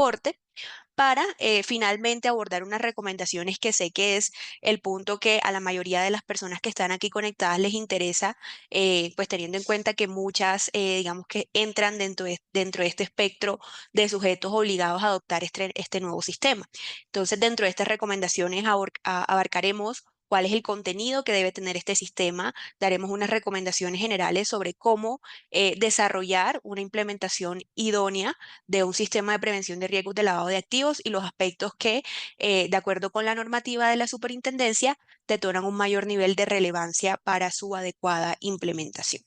transporte para finalmente abordar unas recomendaciones que sé que es el punto que a la mayoría de las personas que están aquí conectadas les interesa, pues teniendo en cuenta que muchas, digamos que entran dentro de este espectro de sujetos obligados a adoptar este nuevo sistema. Entonces, dentro de estas recomendaciones abarcaremos cuál es el contenido que debe tener este sistema, daremos unas recomendaciones generales sobre cómo desarrollar una implementación idónea de un sistema de prevención de riesgos de lavado de activos y los aspectos que, de acuerdo con la normativa de la superintendencia, detonan un mayor nivel de relevancia para su adecuada implementación.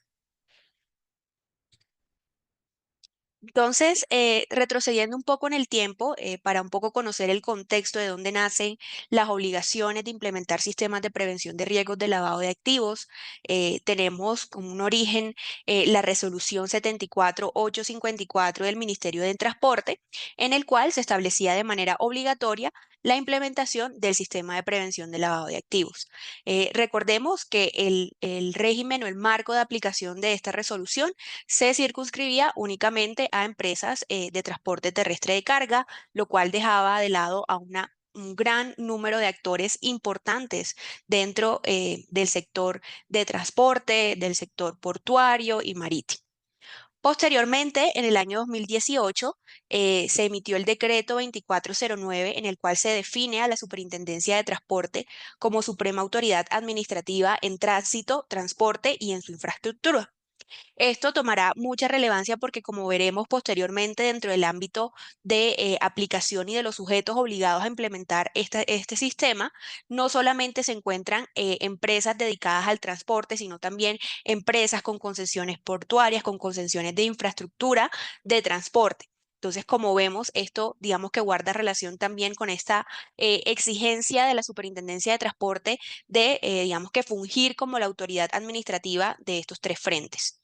Entonces, retrocediendo un poco en el tiempo, para un poco conocer el contexto de dónde nacen las obligaciones de implementar sistemas de prevención de riesgos de lavado de activos, tenemos como un origen la resolución 74854 del Ministerio de Transporte, en el cual se establecía de manera obligatoria la implementación del sistema de prevención de lavado de activos. Recordemos que el régimen o el marco de aplicación de esta resolución se circunscribía únicamente a empresas de transporte terrestre de carga, lo cual dejaba de lado a un gran número de actores importantes dentro del sector de transporte, del sector portuario y marítimo. Posteriormente, en el año 2018, se emitió el decreto 2409 en el cual se define a la Superintendencia de Transporte como suprema autoridad administrativa en tránsito, transporte y en su infraestructura. Esto tomará mucha relevancia porque, como veremos posteriormente dentro del ámbito de aplicación y de los sujetos obligados a implementar este sistema, no solamente se encuentran empresas dedicadas al transporte, sino también empresas con concesiones portuarias, con concesiones de infraestructura de transporte. Entonces, como vemos, esto digamos que guarda relación también con esta exigencia de la Superintendencia de Transporte de, digamos que fungir como la autoridad administrativa de estos tres frentes.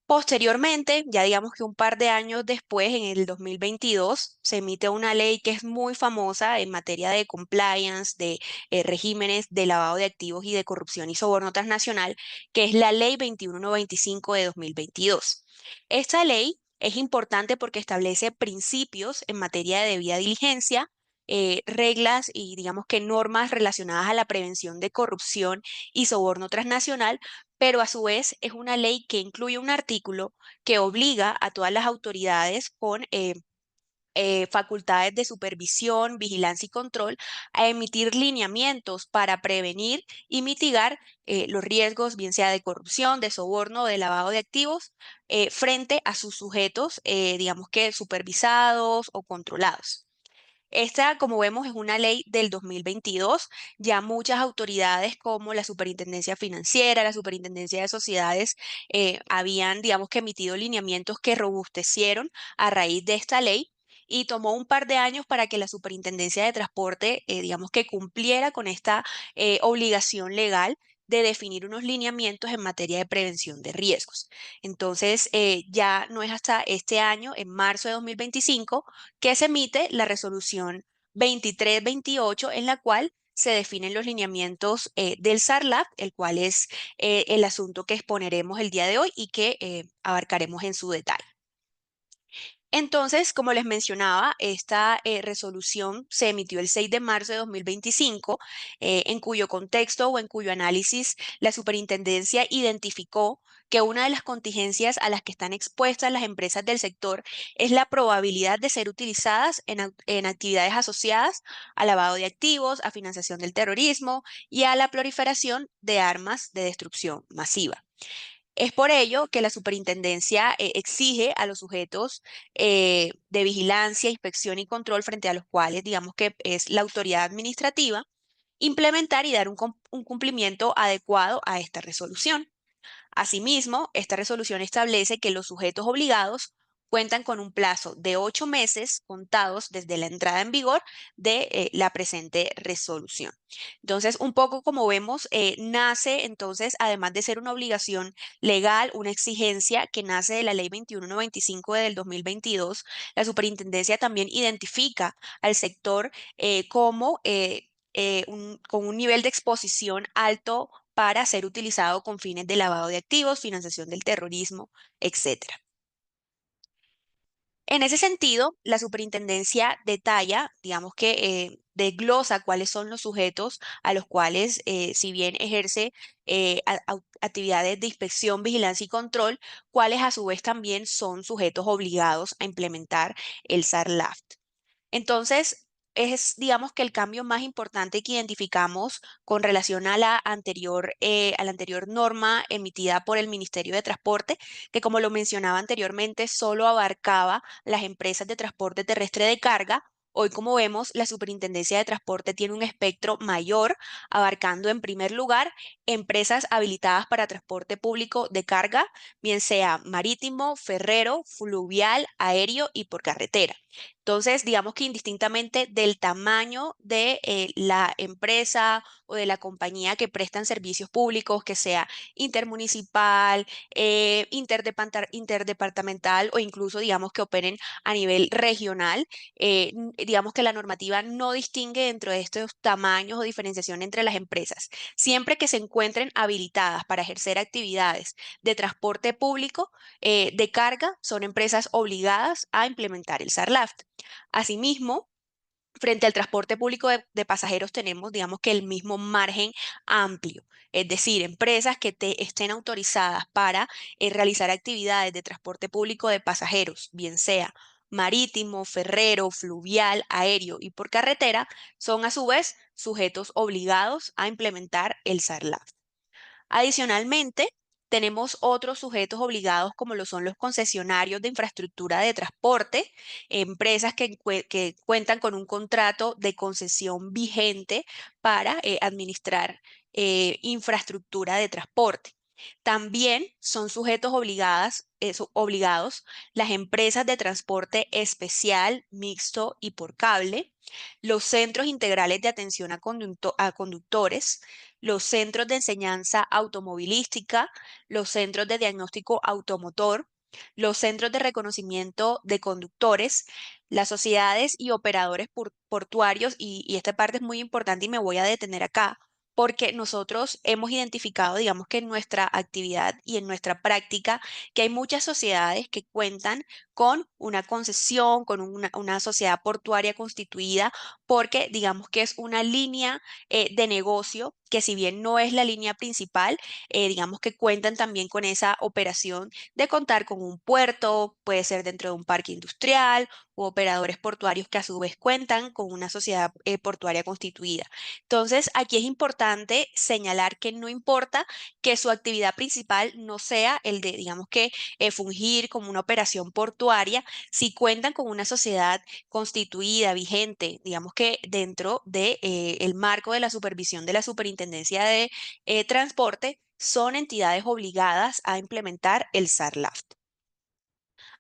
Posteriormente, ya digamos que un par de años después, en el 2022, se emite una ley que es muy famosa en materia de compliance, de regímenes de lavado de activos y de corrupción y soborno transnacional, que es la Ley 2195 de 2022. Esta ley es importante porque establece principios en materia de debida diligencia, reglas y digamos que normas relacionadas a la prevención de corrupción y soborno transnacional, pero a su vez es una ley que incluye un artículo que obliga a todas las autoridades con facultades de supervisión, vigilancia y control a emitir lineamientos para prevenir y mitigar los riesgos, bien sea de corrupción, de soborno o de lavado de activos, frente a sus sujetos, digamos que supervisados o controlados. Esta, como vemos, es una ley del 2022. Ya muchas autoridades como la Superintendencia Financiera, la Superintendencia de Sociedades, habían, digamos que, emitido lineamientos que robustecieron a raíz de esta ley y tomó un par de años para que la Superintendencia de Transporte, digamos que cumpliera con esta obligación legal de definir unos lineamientos en materia de prevención de riesgos. Entonces, ya no es hasta este año, en marzo de 2025, que se emite la resolución 2328 en la cual se definen los lineamientos del SARLAP, el cual es el asunto que exponeremos el día de hoy y que abarcaremos en su detalle. Entonces, como les mencionaba, esta resolución se emitió el 6 de marzo de 2025, en cuyo contexto o en cuyo análisis la superintendencia identificó que una de las contingencias a las que están expuestas las empresas del sector es la probabilidad de ser utilizadas en actividades asociadas a lavado de activos, a financiación del terrorismo y a la proliferación de armas de destrucción masiva. Es por ello que la superintendencia exige a los sujetos de vigilancia, inspección y control frente a los cuales, digamos que es la autoridad administrativa, implementar y dar un cumplimiento adecuado a esta resolución. Asimismo, esta resolución establece que los sujetos obligados cuentan con un plazo de 8 meses contados desde la entrada en vigor de la presente resolución. Entonces, un poco como vemos, nace entonces, además de ser una obligación legal, una exigencia que nace de la Ley 2195 del 2022, la superintendencia también identifica al sector como con un nivel de exposición alto para ser utilizado con fines de lavado de activos, financiación del terrorismo, etcétera. En ese sentido, la superintendencia detalla, digamos que desglosa cuáles son los sujetos a los cuales, si bien ejerce actividades de inspección, vigilancia y control, cuáles a su vez también son sujetos obligados a implementar el SARLAFT. Entonces, es, digamos que el cambio más importante que identificamos con relación a la anterior norma emitida por el Ministerio de Transporte, que como lo mencionaba anteriormente, solo abarcaba las empresas de transporte terrestre de carga. Hoy, como vemos, la Superintendencia de Transporte tiene un espectro mayor, abarcando en primer lugar empresas habilitadas para transporte público de carga, bien sea marítimo, ferrero, fluvial, aéreo y por carretera. Entonces, digamos que indistintamente del tamaño de la empresa o de la compañía que prestan servicios públicos, que sea intermunicipal, interdepartamental o incluso, digamos, que operen a nivel regional, digamos que la normativa no distingue dentro de estos tamaños o diferenciación entre las empresas. Siempre que se encuentren habilitadas para ejercer actividades de transporte público de carga, son empresas obligadas a implementar el SARLAFT. Asimismo, frente al transporte público de pasajeros tenemos, digamos que el mismo margen amplio, es decir, empresas que estén autorizadas para realizar actividades de transporte público de pasajeros, bien sea marítimo, ferrero, fluvial, aéreo y por carretera, son a su vez sujetos obligados a implementar el SARLAF. Adicionalmente, tenemos otros sujetos obligados como lo son los concesionarios de infraestructura de transporte, empresas que cuentan con un contrato de concesión vigente para administrar infraestructura de transporte. También son sujetos obligados las empresas de transporte especial, mixto y por cable, los centros integrales de atención a conductores, los centros de enseñanza automovilística, los centros de diagnóstico automotor, los centros de reconocimiento de conductores, las sociedades y operadores portuarios, y esta parte es muy importante y me voy a detener acá, porque nosotros hemos identificado, digamos que en nuestra actividad y en nuestra práctica, que hay muchas sociedades que cuentan con una concesión, con una sociedad portuaria constituida, porque digamos que es una línea de negocio que si bien no es la línea principal, digamos que cuentan también con esa operación de contar con un puerto, puede ser dentro de un parque industrial u operadores portuarios que a su vez cuentan con una sociedad portuaria constituida. Entonces, aquí es importante señalar que no importa que su actividad principal no sea el de, digamos que, fungir como una operación portuaria, si cuentan con una sociedad constituida, vigente, digamos que dentro de, el marco de la supervisión de la Superintendencia de Transporte, son entidades obligadas a implementar el SARLAFT.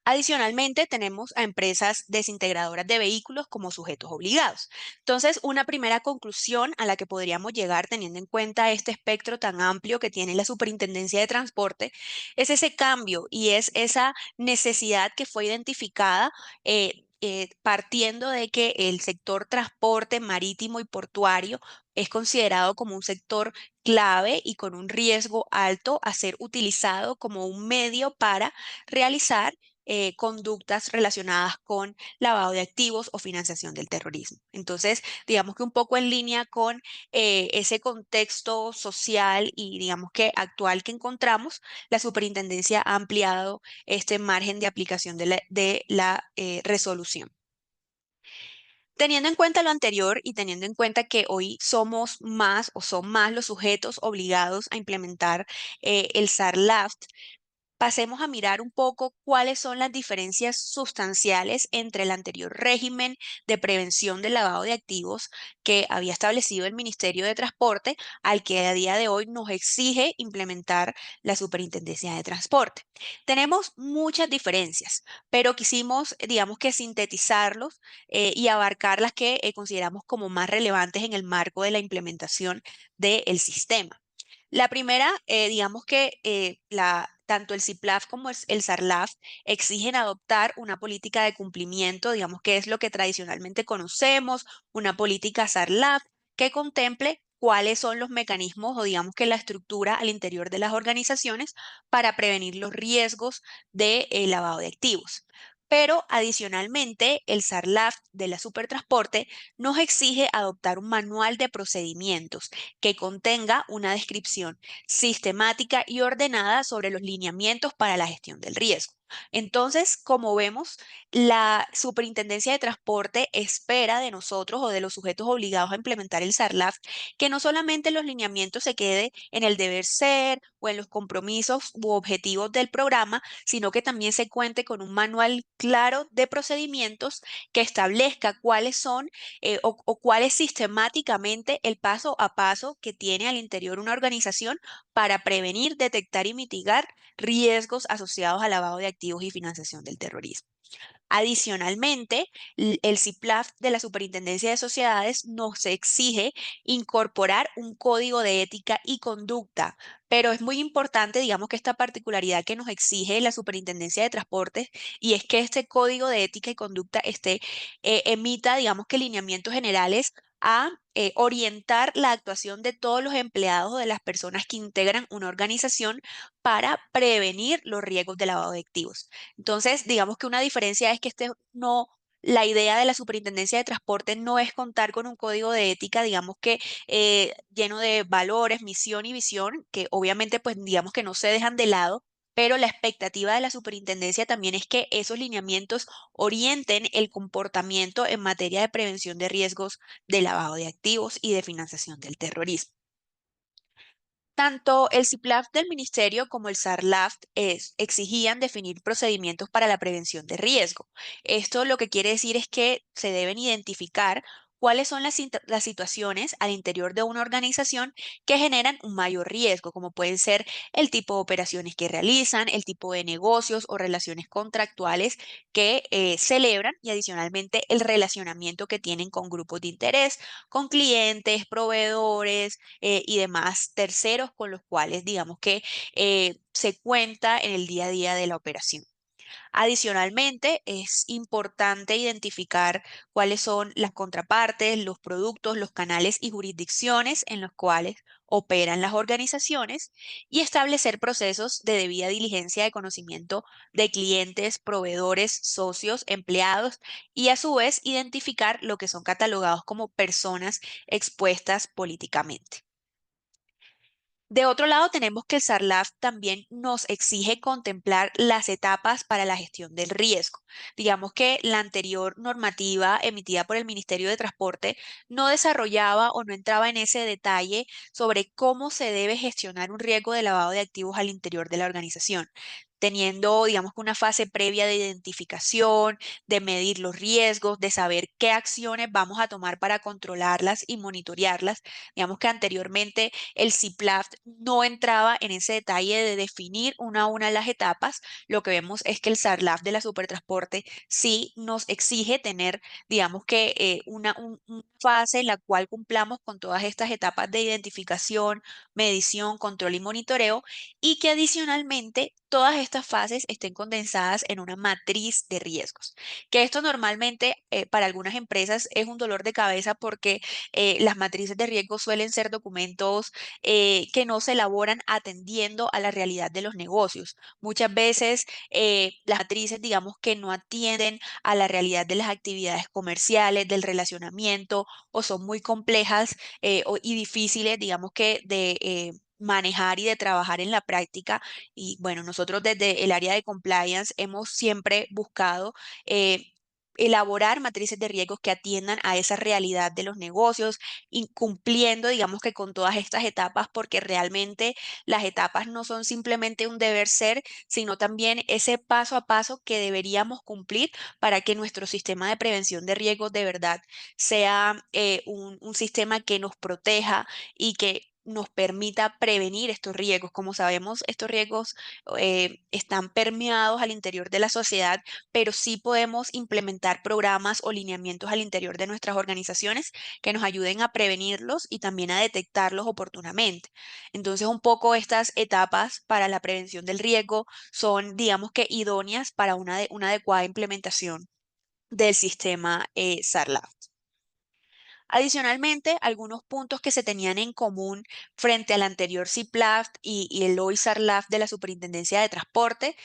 Adicionalmente, tenemos a empresas desintegradoras de vehículos como sujetos obligados. Entonces, una primera conclusión a la que podríamos llegar teniendo en cuenta este espectro tan amplio que tiene la Superintendencia de Transporte es ese cambio y es esa necesidad que fue identificada partiendo de que el sector transporte marítimo y portuario es considerado como un sector clave y con un riesgo alto a ser utilizado como un medio para realizar conductas relacionadas con lavado de activos o financiación del terrorismo. Entonces, digamos que un poco en línea con ese contexto social y digamos que actual que encontramos, la superintendencia ha ampliado este margen de aplicación de la resolución. Teniendo en cuenta lo anterior y teniendo en cuenta que hoy somos más o son más los sujetos obligados a implementar el SARLAFT, pasemos a mirar un poco cuáles son las diferencias sustanciales entre el anterior régimen de prevención del lavado de activos que había establecido el Ministerio de Transporte al que a día de hoy nos exige implementar la Superintendencia de Transporte. Tenemos muchas diferencias, pero quisimos, digamos que sintetizarlos y abarcar las que consideramos como más relevantes en el marco de la implementación del sistema. La primera, digamos que tanto el CIPLAF como el SARLAF exigen adoptar una política de cumplimiento, digamos que es lo que tradicionalmente conocemos, una política SARLAF que contemple cuáles son los mecanismos o digamos que la estructura al interior de las organizaciones para prevenir los riesgos de lavado de activos. Pero adicionalmente, el SARLAF de la Supertransporte nos exige adoptar un manual de procedimientos que contenga una descripción sistemática y ordenada sobre los lineamientos para la gestión del riesgo. Entonces, como vemos, la Superintendencia de Transporte espera de nosotros o de los sujetos obligados a implementar el SARLAF que no solamente los lineamientos se quede en el deber ser o en los compromisos u objetivos del programa, sino que también se cuente con un manual claro de procedimientos que establezca cuáles son o cuál es sistemáticamente el paso a paso que tiene al interior una organización para prevenir, detectar y mitigar riesgos asociados al lavado de activos y financiación del terrorismo. Adicionalmente, el CIPLAF de la Superintendencia de Sociedades nos exige incorporar un código de ética y conducta, pero es muy importante, digamos, que esta particularidad que nos exige la Superintendencia de Transportes y es que este código de ética y conducta emita, digamos, que lineamientos generales a orientar la actuación de todos los empleados o de las personas que integran una organización para prevenir los riesgos de lavado de activos. Entonces, digamos que una diferencia es que la idea de la Superintendencia de Transporte no es contar con un código de ética, digamos que lleno de valores, misión y visión, que obviamente, pues digamos que no se dejan de lado, pero la expectativa de la superintendencia también es que esos lineamientos orienten el comportamiento en materia de prevención de riesgos de lavado de activos y de financiación del terrorismo. Tanto el CIPLAF del Ministerio como el SARLAF exigían definir procedimientos para la prevención de riesgo. Esto lo que quiere decir es que se deben identificar cuáles son las situaciones al interior de una organización que generan un mayor riesgo, como pueden ser el tipo de operaciones que realizan, el tipo de negocios o relaciones contractuales que celebran y adicionalmente el relacionamiento que tienen con grupos de interés, con clientes, proveedores y demás terceros con los cuales, digamos que se cuenta en el día a día de la operación. Adicionalmente, es importante identificar cuáles son las contrapartes, los productos, los canales y jurisdicciones en los cuales operan las organizaciones y establecer procesos de debida diligencia de conocimiento de clientes, proveedores, socios, empleados y a su vez identificar lo que son catalogados como personas expuestas políticamente. De otro lado, tenemos que el SARLAF también nos exige contemplar las etapas para la gestión del riesgo. Digamos que la anterior normativa emitida por el Ministerio de Transporte no desarrollaba o no entraba en ese detalle sobre cómo se debe gestionar un riesgo de lavado de activos al interior de la organización, teniendo, digamos que una fase previa de identificación, de medir los riesgos, de saber qué acciones vamos a tomar para controlarlas y monitorearlas. Digamos que anteriormente el CIPLAF no entraba en ese detalle de definir una a una las etapas. Lo que vemos es que el SARLAF de la Supertransporte sí nos exige tener, digamos que una fase en la cual cumplamos con todas estas etapas de identificación, medición, control y monitoreo y que adicionalmente todas estas fases estén condensadas en una matriz de riesgos. Que esto normalmente para algunas empresas es un dolor de cabeza porque las matrices de riesgo suelen ser documentos que no se elaboran atendiendo a la realidad de los negocios. Muchas veces las matrices, digamos que no atienden a la realidad de las actividades comerciales, del relacionamiento, o son muy complejas y difíciles, digamos que de manejar y de trabajar en la práctica. Y bueno, nosotros desde el área de compliance hemos siempre buscado elaborar matrices de riesgos que atiendan a esa realidad de los negocios, incumpliendo, digamos que con todas estas etapas, porque realmente las etapas no son simplemente un deber ser, sino también ese paso a paso que deberíamos cumplir para que nuestro sistema de prevención de riesgos de verdad sea un sistema que nos proteja y que nos permita prevenir estos riesgos. Como sabemos, estos riesgos están permeados al interior de la sociedad, pero sí podemos implementar programas o lineamientos al interior de nuestras organizaciones que nos ayuden a prevenirlos y también a detectarlos oportunamente. Entonces, un poco estas etapas para la prevención del riesgo son, digamos que, idóneas para una adecuada implementación del sistema SARLAF. Adicionalmente, algunos puntos que se tenían en común frente al anterior CIPLAF y el hoy SARLAF de la Superintendencia de Transporte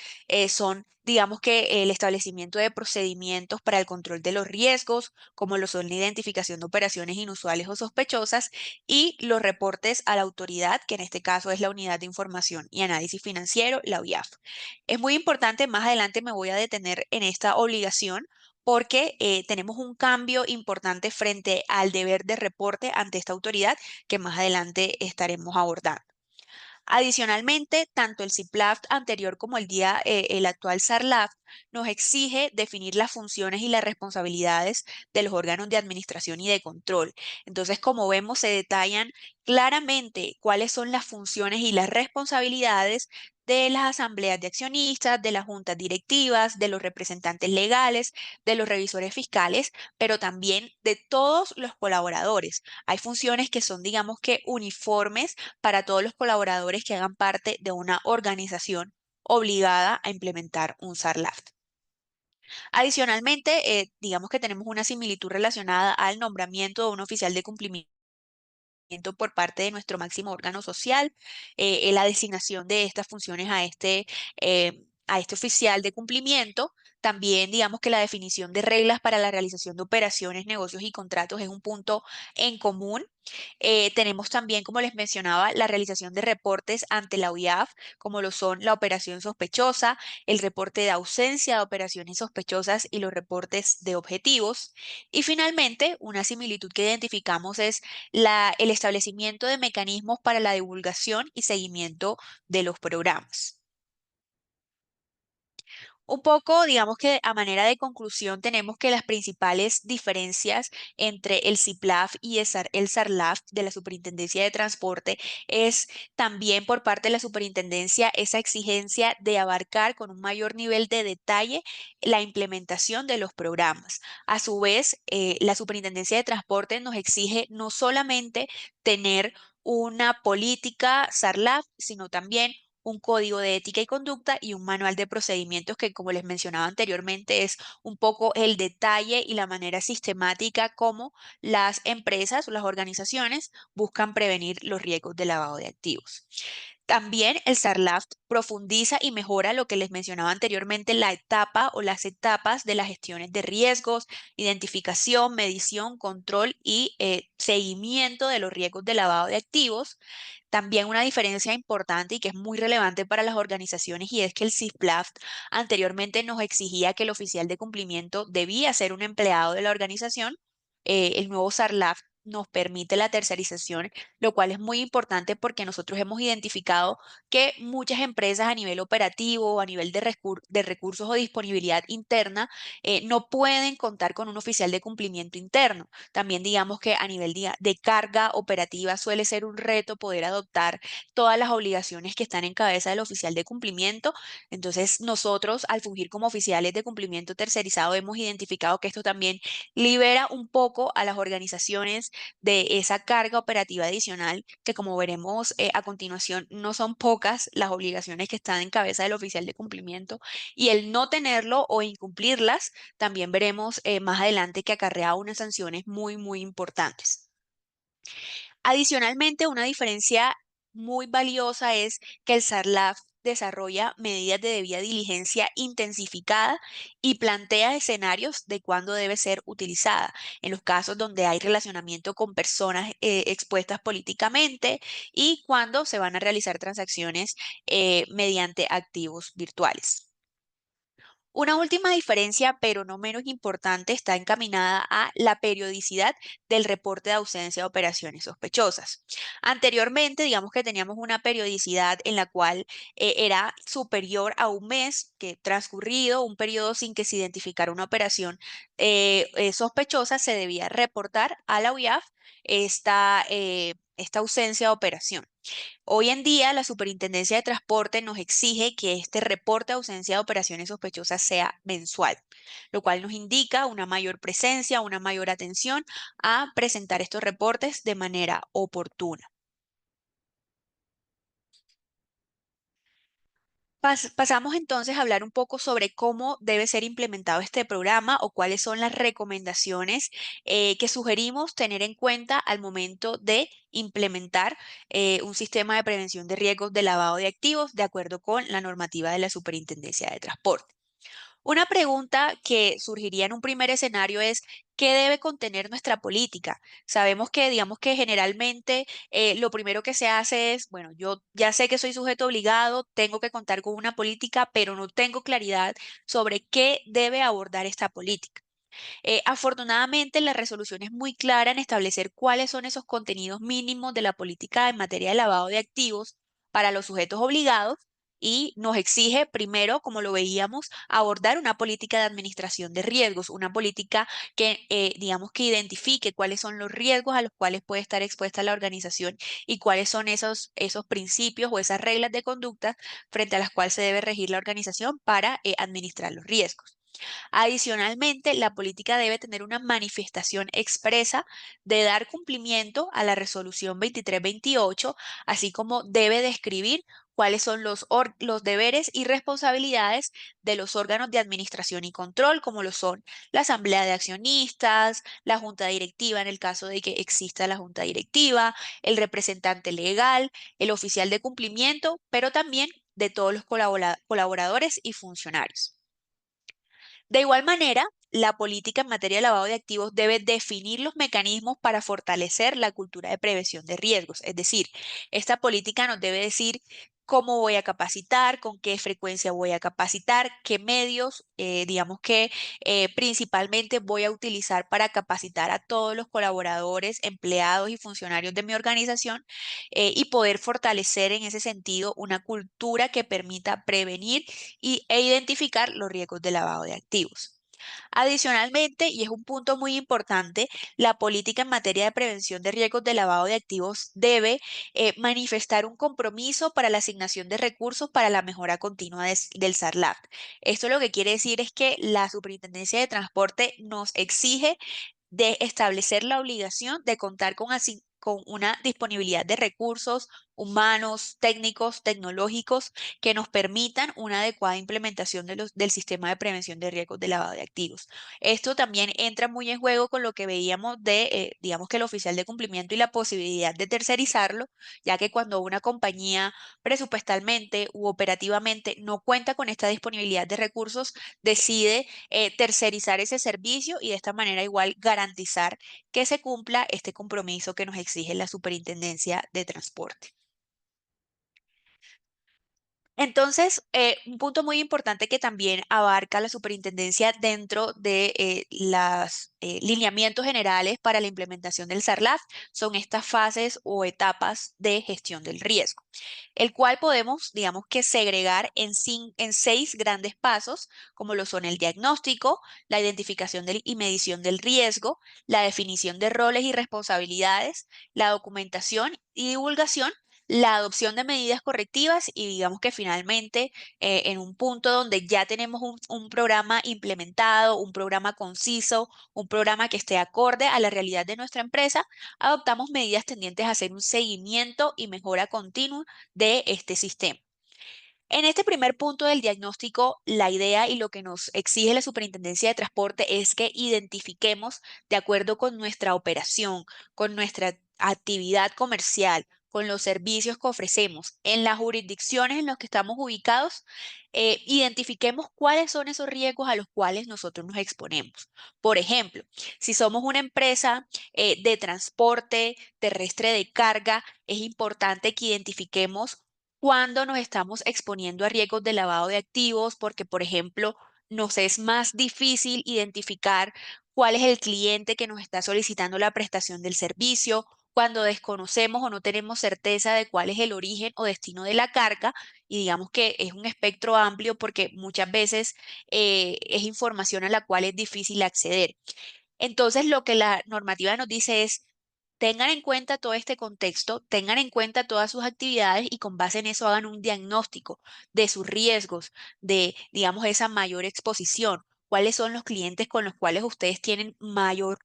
son, digamos que el establecimiento de procedimientos para el control de los riesgos, como lo son la identificación de operaciones inusuales o sospechosas, y los reportes a la autoridad, que en este caso es la Unidad de Información y Análisis Financiero, la UIAF. Es muy importante, más adelante me voy a detener en esta obligación porque tenemos un cambio importante frente al deber de reporte ante esta autoridad que más adelante estaremos abordando. Adicionalmente, tanto el CIPLAF anterior como el actual SARLAF nos exige definir las funciones y las responsabilidades de los órganos de administración y de control. Entonces, como vemos, se detallan claramente cuáles son las funciones y las responsabilidades de las asambleas de accionistas, de las juntas directivas, de los representantes legales, de los revisores fiscales, pero también de todos los colaboradores. Hay funciones que son, digamos que, uniformes para todos los colaboradores que hagan parte de una organización obligada a implementar un SARLAF. Adicionalmente, digamos que tenemos una similitud relacionada al nombramiento de un oficial de cumplimiento por parte de nuestro máximo órgano social, la designación de estas funciones a este oficial de cumplimiento. También digamos que la definición de reglas para la realización de operaciones, negocios y contratos es un punto en común. Tenemos también, como les mencionaba, la realización de reportes ante la UIAF, como lo son la operación sospechosa, el reporte de ausencia de operaciones sospechosas y los reportes de objetivos. Y finalmente, una similitud que identificamos es el establecimiento de mecanismos para la divulgación y seguimiento de los programas. Un poco, digamos que a manera de conclusión, tenemos que las principales diferencias entre el CIPLAF y el SARLAF de la Superintendencia de Transporte es también por parte de la Superintendencia esa exigencia de abarcar con un mayor nivel de detalle la implementación de los programas. A su vez, la Superintendencia de Transporte nos exige no solamente tener una política SARLAF, sino también un código de ética y conducta y un manual de procedimientos que, como les mencionaba anteriormente, es un poco el detalle y la manera sistemática como las empresas o las organizaciones buscan prevenir los riesgos de lavado de activos. También el SARLAF profundiza y mejora lo que les mencionaba anteriormente, la etapa o las etapas de las gestiones de riesgos, identificación, medición, control y seguimiento de los riesgos de lavado de activos. También una diferencia importante y que es muy relevante para las organizaciones y es que el CISPLAF anteriormente nos exigía que el oficial de cumplimiento debía ser un empleado de la organización. El nuevo SARLAF nos permite la tercerización, lo cual es muy importante porque nosotros hemos identificado que muchas empresas a nivel operativo, a nivel de recursos o disponibilidad interna, no pueden contar con un oficial de cumplimiento interno. También digamos que a nivel de carga operativa suele ser un reto poder adoptar todas las obligaciones que están en cabeza del oficial de cumplimiento. Entonces, nosotros al fungir como oficiales de cumplimiento tercerizado hemos identificado que esto también libera un poco a las organizaciones de esa carga operativa adicional, que como veremos a continuación, no son pocas las obligaciones que están en cabeza del oficial de cumplimiento y el no tenerlo o incumplirlas también veremos más adelante que acarrea unas sanciones muy, muy importantes. Adicionalmente, una diferencia muy valiosa es que el SARLAF desarrolla medidas de debida diligencia intensificada y plantea escenarios de cuándo debe ser utilizada, en los casos donde hay relacionamiento con personas expuestas políticamente y cuando se van a realizar transacciones mediante activos virtuales. Una última diferencia, pero no menos importante, está encaminada a la periodicidad del reporte de ausencia de operaciones sospechosas. Anteriormente, digamos que teníamos una periodicidad en la cual era superior a un mes que transcurrido un periodo sin que se identificara una operación sospechosa, se debía reportar a la UIAF esta ausencia de operación. Hoy en día, la Superintendencia de Transporte nos exige que este reporte de ausencia de operaciones sospechosas sea mensual, lo cual nos indica una mayor presencia, una mayor atención a presentar estos reportes de manera oportuna. Pasamos entonces a hablar un poco sobre cómo debe ser implementado este programa o cuáles son las recomendaciones que sugerimos tener en cuenta al momento de implementar un sistema de prevención de riesgos de lavado de activos de acuerdo con la normativa de la Superintendencia de Transporte. Una pregunta que surgiría en un primer escenario es, ¿qué debe contener nuestra política? Sabemos que, digamos que generalmente lo primero que se hace es, bueno, yo ya sé que soy sujeto obligado, tengo que contar con una política, pero no tengo claridad sobre qué debe abordar esta política. Afortunadamente, la resolución es muy clara en establecer cuáles son esos contenidos mínimos de la política en materia de lavado de activos para los sujetos obligados y nos exige primero, como lo veíamos, abordar una política de administración de riesgos, una política que, digamos, que identifique cuáles son los riesgos a los cuales puede estar expuesta la organización y cuáles son esos principios o esas reglas de conducta frente a las cuales se debe regir la organización para administrar los riesgos. Adicionalmente, la política debe tener una manifestación expresa de dar cumplimiento a la resolución 2328, así como debe describir cuáles son los deberes y responsabilidades de los órganos de administración y control, como lo son la asamblea de accionistas, la junta directiva en el caso de que exista la junta directiva, el representante legal, el oficial de cumplimiento, pero también de todos los colaboradores y funcionarios. De igual manera, la política en materia de lavado de activos debe definir los mecanismos para fortalecer la cultura de prevención de riesgos. Es decir, esta política nos debe decir cómo voy a capacitar, con qué frecuencia voy a capacitar, qué medios, digamos que principalmente voy a utilizar para capacitar a todos los colaboradores, empleados y funcionarios de mi organización y poder fortalecer en ese sentido una cultura que permita prevenir e identificar los riesgos de lavado de activos. Adicionalmente, y es un punto muy importante, la política en materia de prevención de riesgos de lavado de activos debe manifestar un compromiso para la asignación de recursos para la mejora continua del SARLAT. Esto lo que quiere decir es que la Superintendencia de Transporte nos exige de establecer la obligación de contar con una disponibilidad de recursos humanos, técnicos, tecnológicos que nos permitan una adecuada implementación del sistema de prevención de riesgos de lavado de activos. Esto también entra muy en juego con lo que veíamos digamos que el oficial de cumplimiento y la posibilidad de tercerizarlo, ya que cuando una compañía presupuestalmente u operativamente no cuenta con esta disponibilidad de recursos, decide tercerizar ese servicio y de esta manera igual garantizar que se cumpla este compromiso que nos exige la Superintendencia de Transporte. Entonces, un punto muy importante que también abarca la superintendencia dentro de los lineamientos generales para la implementación del SARLAF son estas fases o etapas de gestión del riesgo, el cual podemos, digamos que segregar en 6 grandes pasos, como lo son el diagnóstico, la identificación y medición del riesgo, la definición de roles y responsabilidades, la documentación y divulgación, la adopción de medidas correctivas y digamos que finalmente en un punto donde ya tenemos un programa implementado, un programa conciso, un programa que esté acorde a la realidad de nuestra empresa, adoptamos medidas tendientes a hacer un seguimiento y mejora continua de este sistema. En este primer punto del diagnóstico, la idea y lo que nos exige la Superintendencia de Transporte es que identifiquemos, de acuerdo con nuestra operación, con nuestra actividad comercial, con los servicios que ofrecemos, en las jurisdicciones en las que estamos ubicados, identifiquemos cuáles son esos riesgos a los cuales nosotros nos exponemos. Por ejemplo, si somos una empresa de transporte terrestre de carga, es importante que identifiquemos cuando nos estamos exponiendo a riesgos de lavado de activos, porque, por ejemplo, nos es más difícil identificar cuál es el cliente que nos está solicitando la prestación del servicio, cuando desconocemos o no tenemos certeza de cuál es el origen o destino de la carga, y digamos que es un espectro amplio porque muchas veces es información a la cual es difícil acceder. Entonces, lo que la normativa nos dice es, tengan en cuenta todo este contexto, tengan en cuenta todas sus actividades y con base en eso hagan un diagnóstico de sus riesgos, de, digamos, esa mayor exposición. ¿Cuáles son los clientes con los cuales ustedes tienen mayor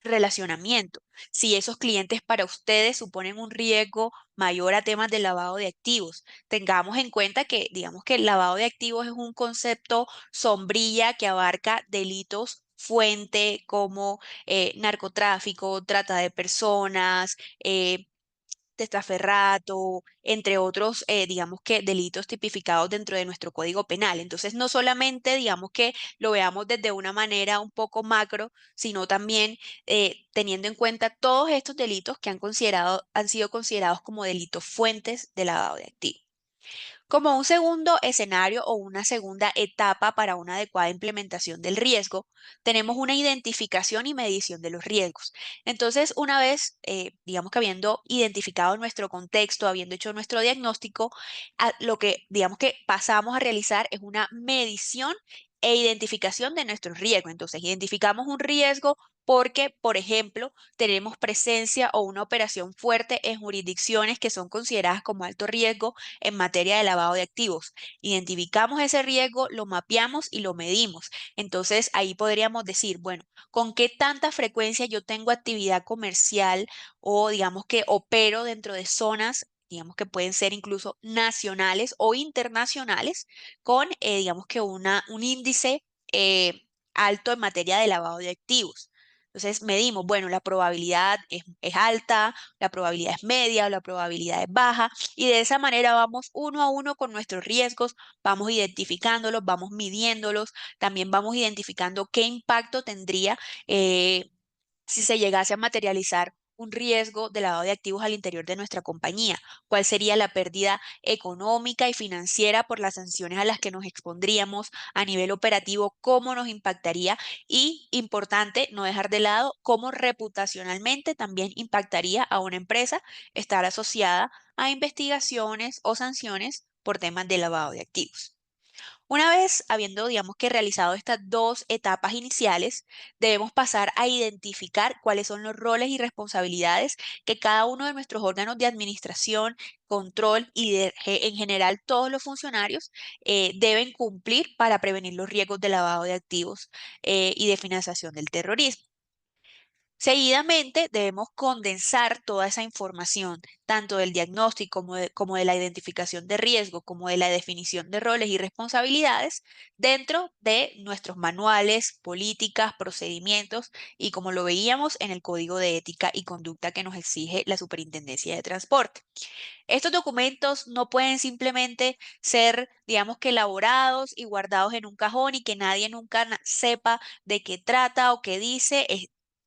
relacionamiento. Si esos clientes para ustedes suponen un riesgo mayor a temas de lavado de activos, tengamos en cuenta que, digamos que el lavado de activos es un concepto sombrilla que abarca delitos fuente como narcotráfico, trata de personas, testaferrato, entre otros, digamos que delitos tipificados dentro de nuestro Código Penal. Entonces, no solamente, digamos que lo veamos desde una manera un poco macro, sino también teniendo en cuenta todos estos delitos que han sido considerados como delitos fuentes de lavado de activos. Como un segundo escenario o una segunda etapa para una adecuada implementación del riesgo, tenemos una identificación y medición de los riesgos. Entonces, una vez, digamos que habiendo identificado nuestro contexto, habiendo hecho nuestro diagnóstico, lo que, digamos que pasamos a realizar es una medición e identificación de nuestros riesgos. Entonces, identificamos un riesgo porque, por ejemplo, tenemos presencia o una operación fuerte en jurisdicciones que son consideradas como alto riesgo en materia de lavado de activos. Identificamos ese riesgo, lo mapeamos y lo medimos. Entonces ahí podríamos decir, bueno, ¿con qué tanta frecuencia yo tengo actividad comercial o digamos que opero dentro de zonas, digamos que pueden ser incluso nacionales o internacionales, con digamos que un índice alto en materia de lavado de activos? Entonces medimos, bueno, la probabilidad es alta, la probabilidad es media, la probabilidad es baja, y de esa manera vamos uno a uno con nuestros riesgos, vamos identificándolos, vamos midiéndolos, también vamos identificando qué impacto tendría eh, si se llegase a materializar un riesgo de lavado de activos al interior de nuestra compañía, cuál sería la pérdida económica y financiera por las sanciones a las que nos expondríamos a nivel operativo, cómo nos impactaría y, importante, no dejar de lado cómo reputacionalmente también impactaría a una empresa estar asociada a investigaciones o sanciones por temas de lavado de activos. Una vez habiendo, digamos que realizado estas dos etapas iniciales, debemos pasar a identificar cuáles son los roles y responsabilidades que cada uno de nuestros órganos de administración, control y en general todos los funcionarios deben cumplir para prevenir los riesgos de lavado de activos y de financiación del terrorismo. Seguidamente debemos condensar toda esa información, tanto del diagnóstico como de la identificación de riesgo, como de la definición de roles y responsabilidades dentro de nuestros manuales, políticas, procedimientos y como lo veíamos en el Código de Ética y Conducta que nos exige la Superintendencia de Transporte. Estos documentos no pueden simplemente ser, digamos que elaborados y guardados en un cajón y que nadie nunca sepa de qué trata o qué dice.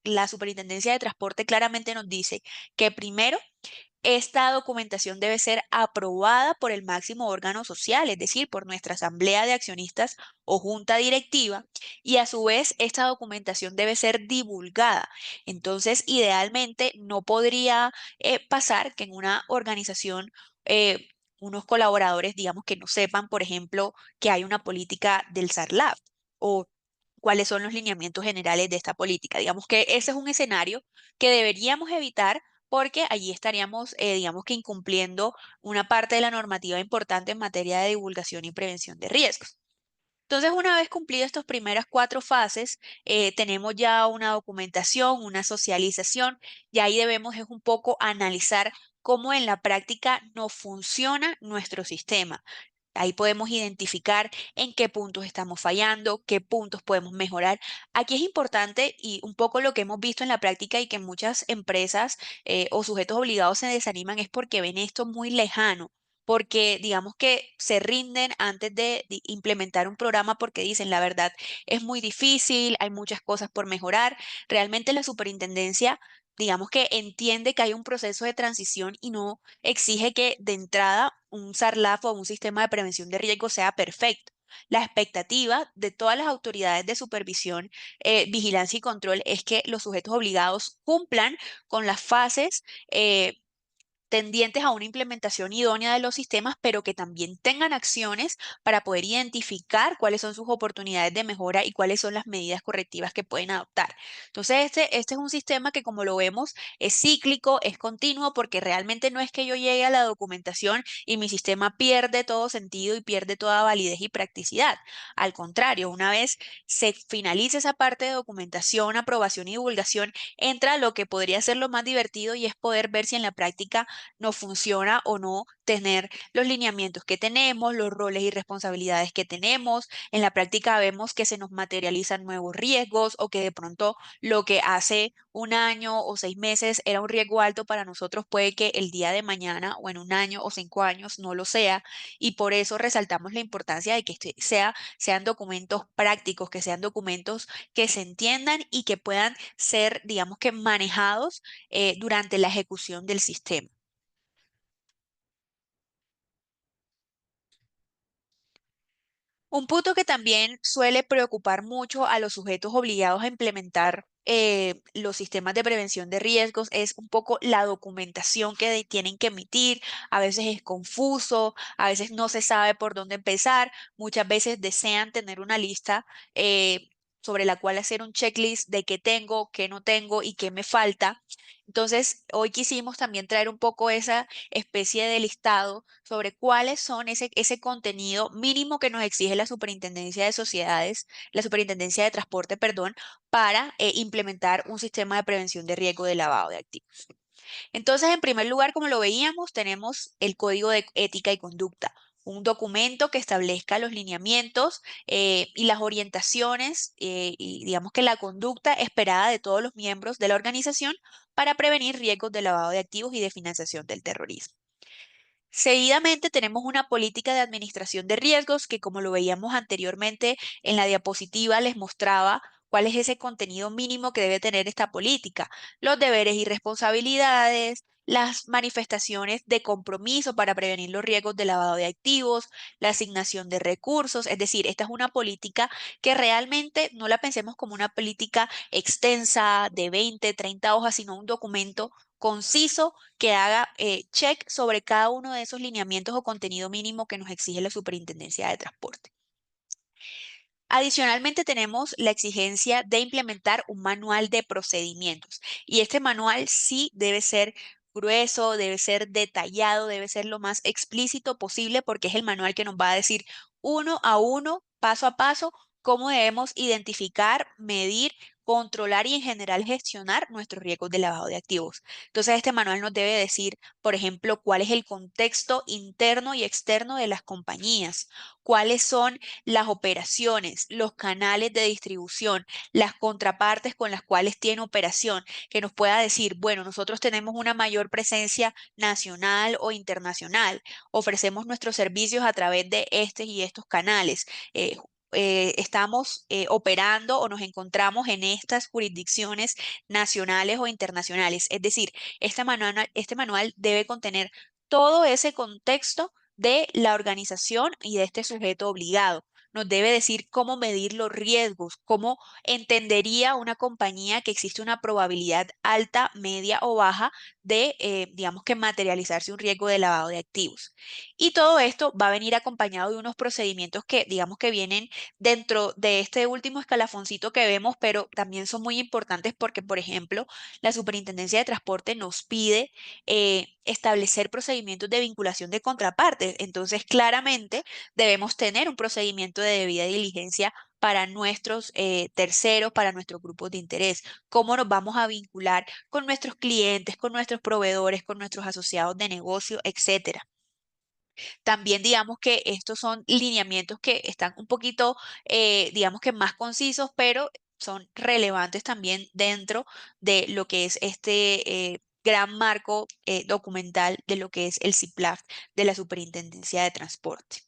La Superintendencia de Transporte claramente nos dice que primero esta documentación debe ser aprobada por el máximo órgano social, es decir, por nuestra asamblea de accionistas o junta directiva, y a su vez esta documentación debe ser divulgada. Entonces, idealmente no podría pasar que en una organización unos colaboradores, digamos, que no sepan, por ejemplo, que hay una política del SARLAF o cuáles son los lineamientos generales de esta política. Digamos que ese es un escenario que deberíamos evitar porque allí estaríamos, digamos que incumpliendo una parte de la normativa importante en materia de divulgación y prevención de riesgos. Entonces, una vez cumplidas estas primeras cuatro fases, tenemos ya una documentación, una socialización, y ahí debemos es un poco analizar cómo en la práctica no funciona nuestro sistema. Ahí podemos identificar en qué puntos estamos fallando, qué puntos podemos mejorar. Aquí es importante y un poco lo que hemos visto en la práctica y que muchas empresas o sujetos obligados se desaniman es porque ven esto muy lejano, porque digamos que se rinden antes de implementar un programa porque dicen, la verdad, es muy difícil, hay muchas cosas por mejorar. Realmente la superintendencia, digamos que entiende que hay un proceso de transición y no exige que de entrada un SARLAF o un sistema de prevención de riesgo sea perfecto. La expectativa de todas las autoridades de supervisión, vigilancia y control es que los sujetos obligados cumplan con las fases tendientes a una implementación idónea de los sistemas, pero que también tengan acciones para poder identificar cuáles son sus oportunidades de mejora y cuáles son las medidas correctivas que pueden adoptar. Entonces, este es un sistema que, como lo vemos, es cíclico, es continuo, porque realmente no es que yo llegue a la documentación y mi sistema pierde todo sentido y pierde toda validez y practicidad. Al contrario, una vez se finaliza esa parte de documentación, aprobación y divulgación, entra lo que podría ser lo más divertido y es poder ver si en la práctica nos funciona o no tener los lineamientos que tenemos, los roles y responsabilidades que tenemos. En la práctica vemos que se nos materializan nuevos riesgos o que de pronto lo que hace un año o 6 meses era un riesgo alto para nosotros puede que el día de mañana o en un año o 5 años no lo sea. Y por eso resaltamos la importancia de que sean documentos prácticos, que sean documentos que se entiendan y que puedan ser, digamos que, manejados durante la ejecución del sistema. Un punto que también suele preocupar mucho a los sujetos obligados a implementar los sistemas de prevención de riesgos es un poco la documentación que tienen que emitir. A veces es confuso, a veces no se sabe por dónde empezar, muchas veces desean tener una lista sobre la cual hacer un checklist de qué tengo, qué no tengo y qué me falta. Entonces, hoy quisimos también traer un poco esa especie de listado sobre cuáles son ese contenido mínimo que nos exige la Superintendencia de Sociedades, la Superintendencia de Transporte, perdón, para implementar un sistema de prevención de riesgo de lavado de activos. Entonces, en primer lugar, como lo veíamos, tenemos el Código de Ética y Conducta, un documento que establezca los lineamientos y las orientaciones y digamos que la conducta esperada de todos los miembros de la organización para prevenir riesgos de lavado de activos y de financiación del terrorismo. Seguidamente tenemos una política de administración de riesgos que, como lo veíamos anteriormente en la diapositiva, les mostraba cuál es ese contenido mínimo que debe tener esta política, los deberes y responsabilidades, las manifestaciones de compromiso para prevenir los riesgos de lavado de activos, la asignación de recursos, es decir, esta es una política que realmente no la pensemos como una política extensa de 20, 30 hojas, sino un documento conciso que haga check sobre cada uno de esos lineamientos o contenido mínimo que nos exige la Superintendencia de Transporte. Adicionalmente, tenemos la exigencia de implementar un manual de procedimientos y este manual sí debe ser grueso, debe ser detallado, debe ser lo más explícito posible porque es el manual que nos va a decir uno a uno, paso a paso, cómo debemos identificar, medir, controlar y en general gestionar nuestros riesgos de lavado de activos. Entonces, este manual nos debe decir, por ejemplo, cuál es el contexto interno y externo de las compañías, cuáles son las operaciones, los canales de distribución, las contrapartes con las cuales tiene operación, que nos pueda decir, bueno, nosotros tenemos una mayor presencia nacional o internacional, ofrecemos nuestros servicios a través de estos y estos canales. Estamos operando o nos encontramos en estas jurisdicciones nacionales o internacionales. Es decir, este manual debe contener todo ese contexto de la organización y de este sujeto obligado. Nos debe decir cómo medir los riesgos, cómo entendería una compañía que existe una probabilidad alta, media o baja de, digamos que, materializarse un riesgo de lavado de activos. Y todo esto va a venir acompañado de unos procedimientos que, digamos que vienen dentro de este último escalafoncito que vemos, pero también son muy importantes porque, por ejemplo, la Superintendencia de Transporte nos pide establecer procedimientos de vinculación de contrapartes. Entonces, claramente debemos tener un procedimiento de debida diligencia para nuestros terceros, para nuestros grupos de interés. ¿Cómo nos vamos a vincular con nuestros clientes, con nuestros proveedores, con nuestros asociados de negocio, etcétera? También digamos que estos son lineamientos que están un poquito, digamos que más concisos, pero son relevantes también dentro de lo que es este gran marco documental de lo que es el CIPLAF de la Superintendencia de Transporte.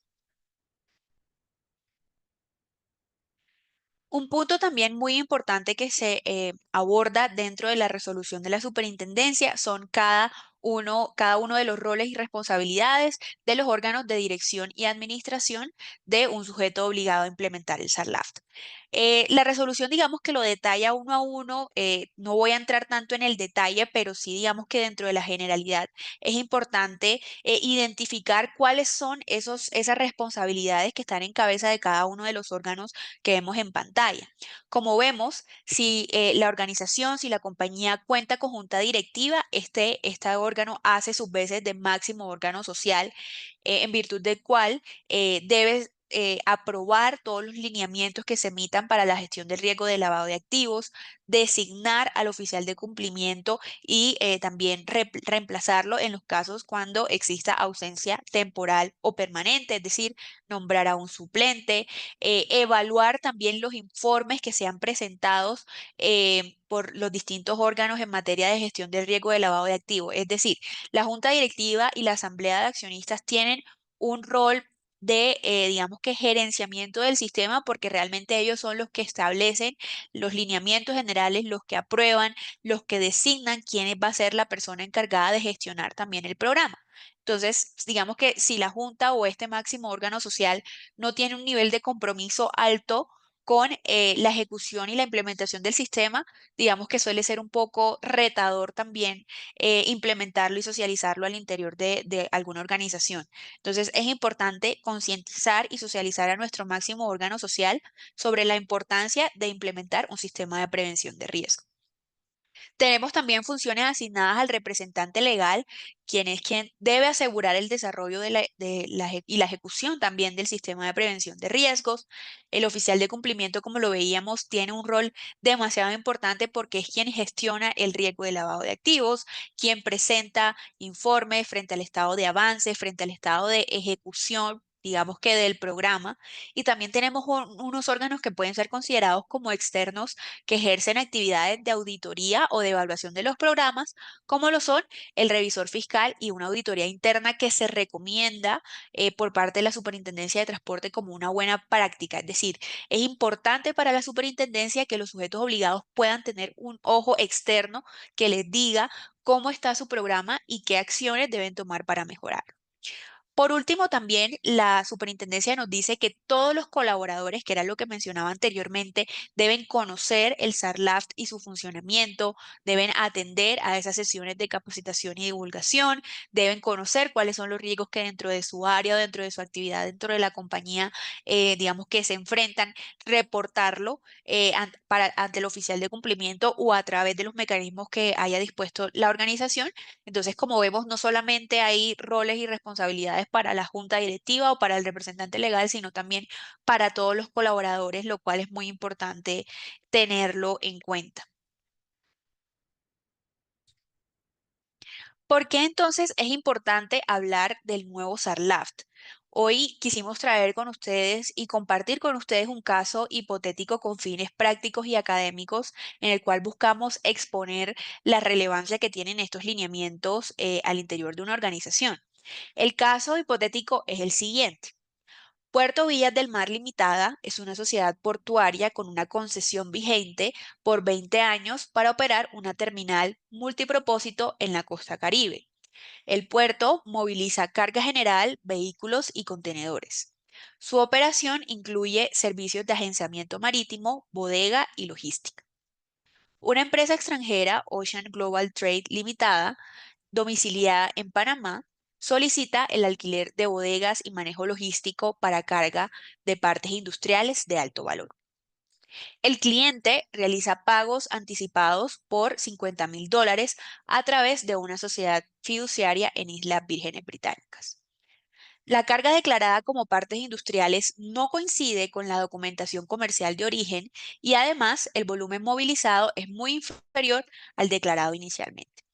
Un punto también muy importante que se aborda dentro de la resolución de la superintendencia son cada uno de los roles y responsabilidades de los órganos de dirección y administración de un sujeto obligado a implementar el SARLAF. La resolución, digamos que lo detalla uno a uno, no voy a entrar tanto en el detalle, pero sí digamos que dentro de la generalidad es importante identificar cuáles son esas responsabilidades que están en cabeza de cada uno de los órganos que vemos en pantalla. Como vemos, si la organización, si la compañía cuenta con junta directiva, este órgano hace sus veces de máximo órgano social, en virtud del cual debe aprobar todos los lineamientos que se emitan para la gestión del riesgo de lavado de activos, designar al oficial de cumplimiento y también reemplazarlo en los casos cuando exista ausencia temporal o permanente, es decir, nombrar a un suplente, evaluar también los informes que sean presentados por los distintos órganos en materia de gestión del riesgo de lavado de activos. Es decir, la junta directiva y la asamblea de accionistas tienen un rol de, digamos que, gerenciamiento del sistema, porque realmente ellos son los que establecen los lineamientos generales, los que aprueban, los que designan quién va a ser la persona encargada de gestionar también el programa. Entonces, digamos que si la junta o este máximo órgano social no tiene un nivel de compromiso alto con la ejecución y la implementación del sistema, digamos que suele ser un poco retador también implementarlo y socializarlo al interior de alguna organización. Entonces, es importante concientizar y socializar a nuestro máximo órgano social sobre la importancia de implementar un sistema de prevención de riesgo. Tenemos también funciones asignadas al representante legal, quien es quien debe asegurar el desarrollo y la ejecución también del sistema de prevención de riesgos. El oficial de cumplimiento, como lo veíamos, tiene un rol demasiado importante porque es quien gestiona el riesgo de lavado de activos, quien presenta informes frente al estado de avance, frente al estado de ejecución, digamos que del programa. Y también tenemos unos órganos que pueden ser considerados como externos que ejercen actividades de auditoría o de evaluación de los programas, como lo son el revisor fiscal y una auditoría interna que se recomienda por parte de la Superintendencia de Transporte como una buena práctica. Es decir, es importante para la superintendencia que los sujetos obligados puedan tener un ojo externo que les diga cómo está su programa y qué acciones deben tomar para mejorar. Por último, también la superintendencia nos dice que todos los colaboradores, que era lo que mencionaba anteriormente, deben conocer el SARLAFT y su funcionamiento, deben atender a esas sesiones de capacitación y divulgación, deben conocer cuáles son los riesgos que dentro de su área o dentro de su actividad, dentro de la compañía, digamos que se enfrentan, reportarlo ante el oficial de cumplimiento o a través de los mecanismos que haya dispuesto la organización. Entonces, como vemos, no solamente hay roles y responsabilidades para la junta directiva o para el representante legal, sino también para todos los colaboradores, lo cual es muy importante tenerlo en cuenta. ¿Por qué entonces es importante hablar del nuevo SARLAFT? Hoy quisimos traer con ustedes y compartir con ustedes un caso hipotético con fines prácticos y académicos en el cual buscamos exponer la relevancia que tienen estos lineamientos al interior de una organización. El caso hipotético es el siguiente. Puerto Villas del Mar Limitada es una sociedad portuaria con una concesión vigente por 20 años para operar una terminal multipropósito en la costa Caribe. El puerto moviliza carga general, vehículos y contenedores. Su operación incluye servicios de agenciamiento marítimo, bodega y logística. Una empresa extranjera, Ocean Global Trade Limitada, domiciliada en Panamá, solicita el alquiler de bodegas y manejo logístico para carga de partes industriales de alto valor. El cliente realiza pagos anticipados por $50.000 a través de una sociedad fiduciaria en Islas Vírgenes Británicas. La carga declarada como partes industriales no coincide con la documentación comercial de origen y además el volumen movilizado es muy inferior al declarado inicialmente.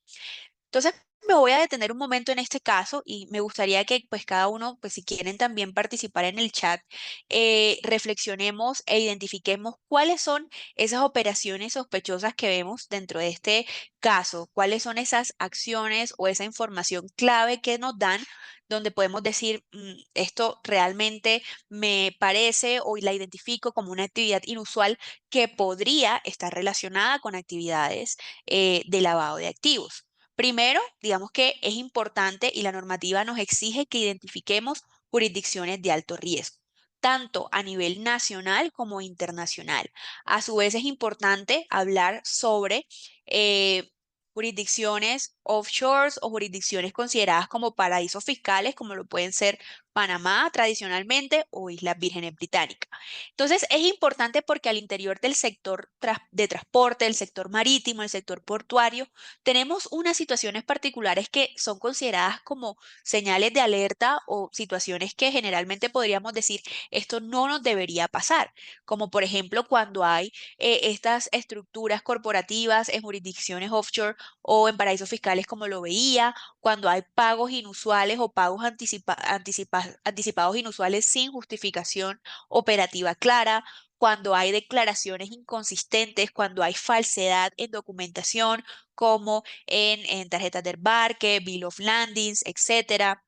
Entonces, me voy a detener un momento en este caso y me gustaría que pues cada uno, pues si quieren también participar en el chat, reflexionemos e identifiquemos cuáles son esas operaciones sospechosas que vemos dentro de este caso, cuáles son esas acciones o esa información clave que nos dan donde podemos decir, esto realmente me parece o la identifico como una actividad inusual que podría estar relacionada con actividades de lavado de activos. Primero, digamos que es importante y la normativa nos exige que identifiquemos jurisdicciones de alto riesgo. tanto a nivel nacional como internacional. A su vez es importante hablar sobre jurisdicciones offshores o jurisdicciones consideradas como paraísos fiscales, como lo pueden ser Panamá tradicionalmente o Islas Vírgenes Británicas. Entonces, es importante porque al interior del sector de transporte, del sector marítimo, el sector portuario, tenemos unas situaciones particulares que son consideradas como señales de alerta o situaciones que generalmente podríamos decir esto no nos debería pasar, como por ejemplo cuando hay estas estructuras corporativas en jurisdicciones offshore o en paraísos fiscales como lo veía, cuando hay pagos inusuales o pagos anticipados inusuales sin justificación operativa clara, cuando hay declaraciones inconsistentes, cuando hay falsedad en documentación, como en tarjetas de embarque, bill of landings, etcétera.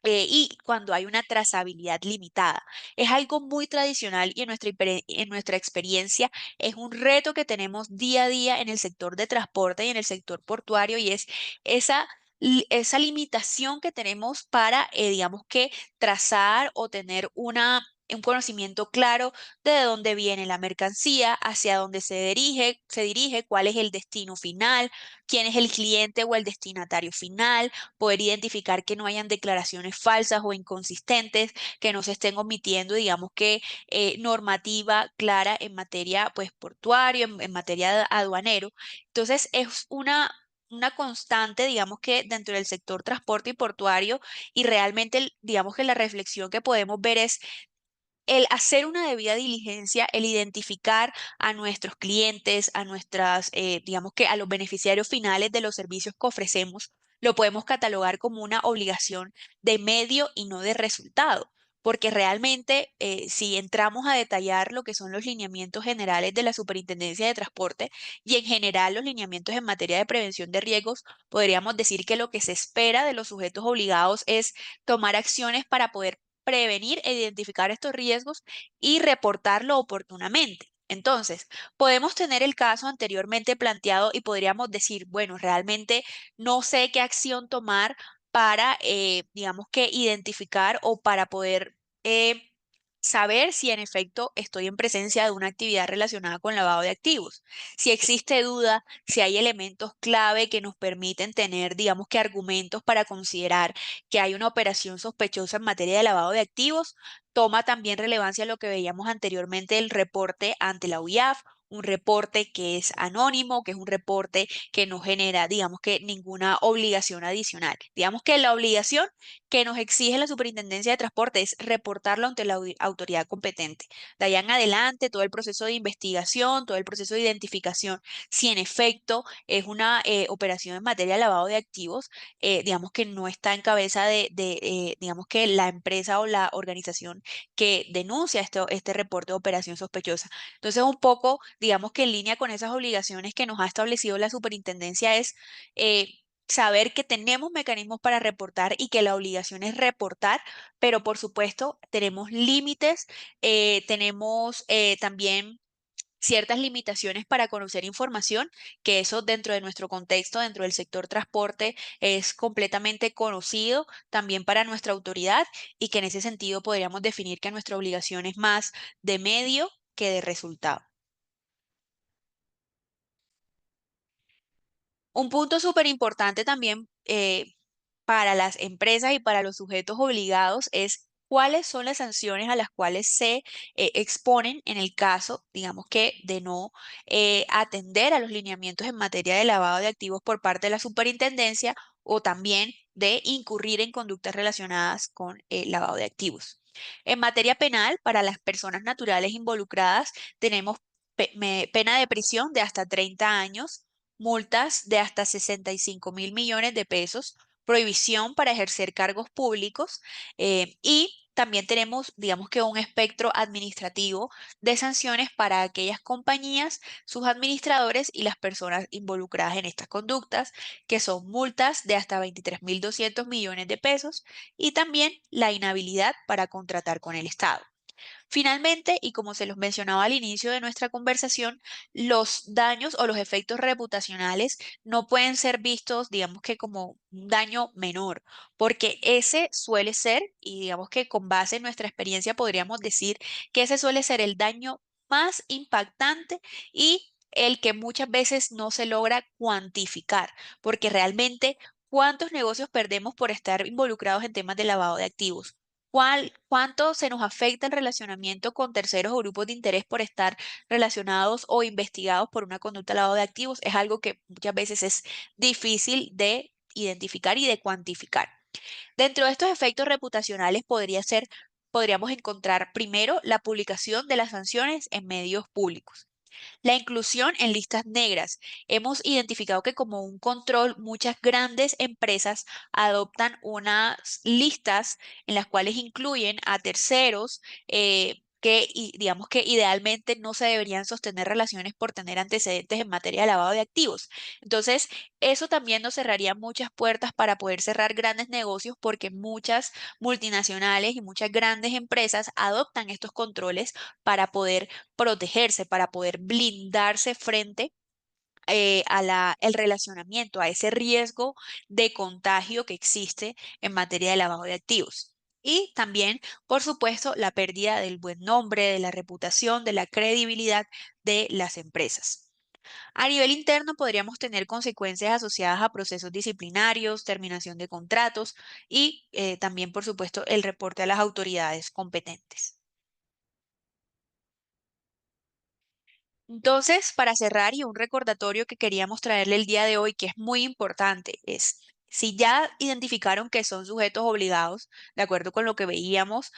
Y cuando hay una trazabilidad limitada. Es algo muy tradicional y en nuestra experiencia es un reto que tenemos día a día en el sector de transporte y en el sector portuario y es esa, esa limitación que tenemos para, digamos que, trazar o tener un conocimiento claro de dónde viene la mercancía, hacia dónde se dirige, cuál es el destino final, quién es el cliente o el destinatario final, poder identificar que no hayan declaraciones falsas o inconsistentes, que no se estén omitiendo, digamos que normativa clara en materia pues portuario, en materia aduanero. Entonces es una constante, digamos que dentro del sector transporte y portuario y realmente, digamos que la reflexión que podemos ver es el hacer una debida diligencia, el identificar a nuestros clientes, a digamos que a los beneficiarios finales de los servicios que ofrecemos, lo podemos catalogar como una obligación de medio y no de resultado. Porque realmente, si entramos a detallar lo que son los lineamientos generales de la Superintendencia de Transporte y en general los lineamientos en materia de prevención de riesgos, podríamos decir que lo que se espera de los sujetos obligados es tomar acciones para poder prevenir e identificar estos riesgos y reportarlo oportunamente. Entonces, podemos tener el caso anteriormente planteado y podríamos decir, bueno, realmente no sé qué acción tomar para, digamos que, identificar o para poder saber si en efecto estoy en presencia de una actividad relacionada con lavado de activos. Si existe duda, si hay elementos clave que nos permiten tener, digamos que, argumentos para considerar que hay una operación sospechosa en materia de lavado de activos, toma también relevancia lo que veíamos anteriormente el reporte ante la UIAF, un reporte que es anónimo, que es un reporte que no genera, digamos que, ninguna obligación adicional. Digamos que la obligación que nos exige la Superintendencia de Transporte es reportarlo ante la autoridad competente. De allá en adelante, todo el proceso de investigación, todo el proceso de identificación, si en efecto es una operación en materia de lavado de activos, digamos que no está en cabeza digamos que la empresa o la organización que denuncia este reporte de operación sospechosa. Entonces, un poco, digamos que en línea con esas obligaciones que nos ha establecido la superintendencia es saber que tenemos mecanismos para reportar y que la obligación es reportar, pero por supuesto tenemos límites, tenemos también ciertas limitaciones para conocer información, que eso dentro de nuestro contexto, dentro del sector transporte, es completamente conocido también para nuestra autoridad y que en ese sentido podríamos definir que nuestra obligación es más de medio que de resultado. Un punto súper importante también para las empresas y para los sujetos obligados es cuáles son las sanciones a las cuales se exponen en el caso, digamos que, de no atender a los lineamientos en materia de lavado de activos por parte de la superintendencia o también de incurrir en conductas relacionadas con el lavado de activos. En materia penal, para las personas naturales involucradas, tenemos pena de prisión de hasta 30 años, multas de hasta 65.000 millones de pesos, prohibición para ejercer cargos públicos y también tenemos, digamos que un espectro administrativo de sanciones para aquellas compañías, sus administradores y las personas involucradas en estas conductas, que son multas de hasta 23.200 millones de pesos y también la inhabilidad para contratar con el Estado. Finalmente, y como se los mencionaba al inicio de nuestra conversación, los daños o los efectos reputacionales no pueden ser vistos, digamos que como un daño menor, porque ese suele ser, y digamos que con base en nuestra experiencia podríamos decir que ese suele ser el daño más impactante y el que muchas veces no se logra cuantificar, porque realmente, ¿cuántos negocios perdemos por estar involucrados en temas de lavado de activos? ¿Cuánto se nos afecta el relacionamiento con terceros o grupos de interés por estar relacionados o investigados por una conducta de lavado de activos? Es algo que muchas veces es difícil de identificar y de cuantificar. Dentro de estos efectos reputacionales podríamos encontrar primero la publicación de las sanciones en medios públicos. La inclusión en listas negras. Hemos identificado que como un control, muchas grandes empresas adoptan unas listas en las cuales incluyen a terceros digamos que idealmente no se deberían sostener relaciones por tener antecedentes en materia de lavado de activos. Entonces, eso también nos cerraría muchas puertas para poder cerrar grandes negocios porque muchas multinacionales y muchas grandes empresas adoptan estos controles para poder protegerse, para poder blindarse frente el relacionamiento, a ese riesgo de contagio que existe en materia de lavado de activos. Y también, por supuesto, la pérdida del buen nombre, de la reputación, de la credibilidad de las empresas. A nivel interno, podríamos tener consecuencias asociadas a procesos disciplinarios, terminación de contratos y también, por supuesto, el reporte a las autoridades competentes. Entonces, para cerrar y un recordatorio que queríamos traerle el día de hoy, que es muy importante, es si ya identificaron que son sujetos obligados, de acuerdo con lo que veíamos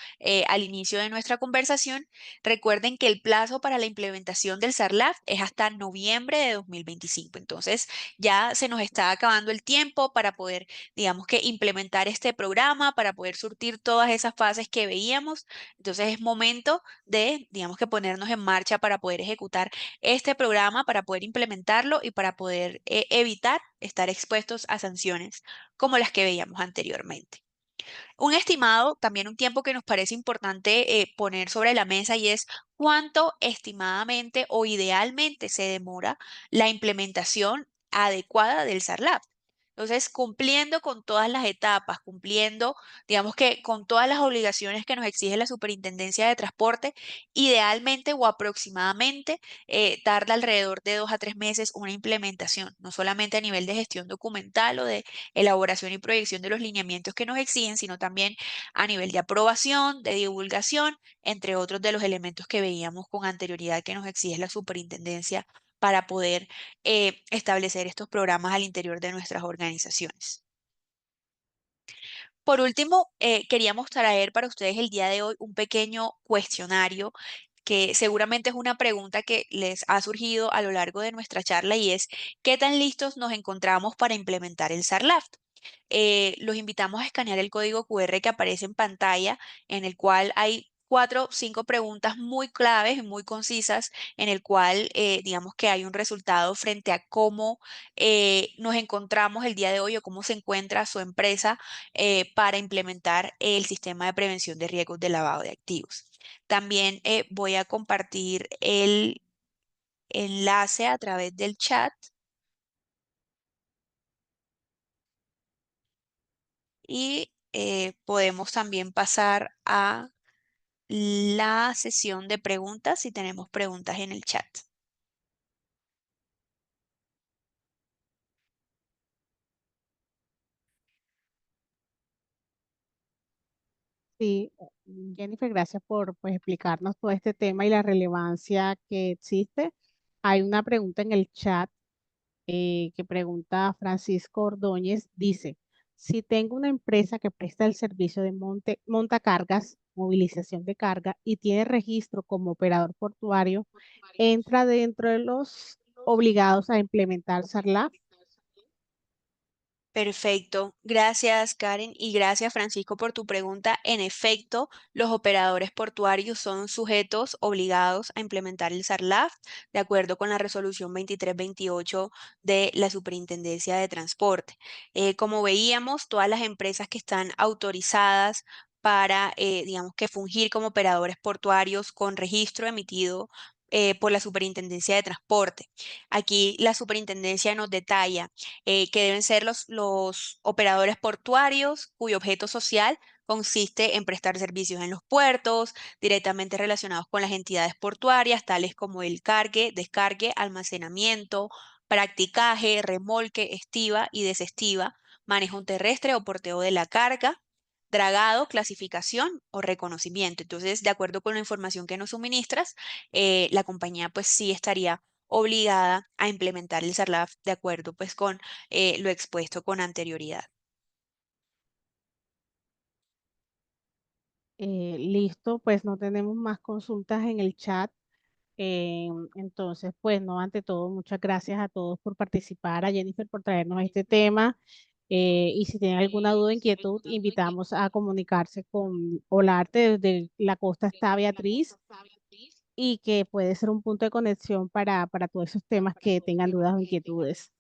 al inicio de nuestra conversación, recuerden que el plazo para la implementación del SARLAF es hasta noviembre de 2025. Entonces, ya se nos está acabando el tiempo para poder, digamos que, implementar este programa, para poder surtir todas esas fases que veíamos. Entonces, es momento de, digamos que, ponernos en marcha para poder ejecutar este programa para poder implementarlo y para poder evitar estar expuestos a sanciones como las que veíamos anteriormente. Un estimado, también un tiempo que nos parece importante poner sobre la mesa y es cuánto estimadamente o idealmente se demora la implementación adecuada del SARLAP. Entonces, cumpliendo con todas las etapas, cumpliendo, digamos que con todas las obligaciones que nos exige la Superintendencia de Transporte, idealmente o aproximadamente tarda alrededor de 2 a 3 meses una implementación, no solamente a nivel de gestión documental o de elaboración y proyección de los lineamientos que nos exigen, sino también a nivel de aprobación, de divulgación, entre otros de los elementos que veíamos con anterioridad que nos exige la superintendencia para poder establecer estos programas al interior de nuestras organizaciones. Por último, queríamos traer para ustedes el día de hoy un pequeño cuestionario que seguramente es una pregunta que les ha surgido a lo largo de nuestra charla y es, ¿qué tan listos nos encontramos para implementar el SARLAF? Los invitamos a escanear el código QR que aparece en pantalla, en el cual hay 4 o 5 preguntas muy claves y muy concisas, en el cual digamos que hay un resultado frente a cómo nos encontramos el día de hoy o cómo se encuentra su empresa para implementar el sistema de prevención de riesgos de lavado de activos. También voy a compartir el enlace a través del chat y podemos también pasar a la sesión de preguntas si tenemos preguntas en el chat. Sí, Jennifer, gracias por pues, explicarnos todo este tema y la relevancia que existe. Hay una pregunta en el chat que pregunta Francisco Ordóñez. Dice, si tengo una empresa que presta el servicio de montacargas, movilización de carga y tiene registro como operador portuario, ¿entra dentro de los obligados a implementar SARLAF? Perfecto. Gracias, Karen, y gracias, Francisco, por tu pregunta. En efecto, los operadores portuarios son sujetos obligados a implementar el SARLAF de acuerdo con la resolución 2328 de la Superintendencia de Transporte. Como veíamos, todas las empresas que están autorizadas para, digamos que fungir como operadores portuarios con registro emitido por la Superintendencia de Transporte. Aquí la Superintendencia nos detalla que deben ser los operadores portuarios cuyo objeto social consiste en prestar servicios en los puertos, directamente relacionados con las entidades portuarias, tales como el cargue, descargue, almacenamiento, practicaje, remolque, estiva y desestiva, manejo terrestre o porteo de la carga, dragado, clasificación o reconocimiento. Entonces, de acuerdo con la información que nos suministras, la compañía pues sí estaría obligada a implementar el SARLAF de acuerdo pues con lo expuesto con anterioridad. Listo, pues no tenemos más consultas en el chat. Entonces, pues no, ante todo, muchas gracias a todos por participar, a Jennifer por traernos este tema. Y si tienen alguna duda o inquietud, invitamos a comunicarse con Olarte. Desde la costa está Beatriz y que puede ser un punto de conexión para todos esos temas que tengan dudas o inquietudes.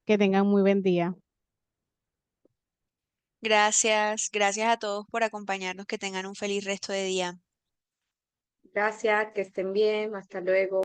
Que tengan muy buen día. Gracias, gracias a todos por acompañarnos, que tengan un feliz resto de día. Gracias, que estén bien, hasta luego.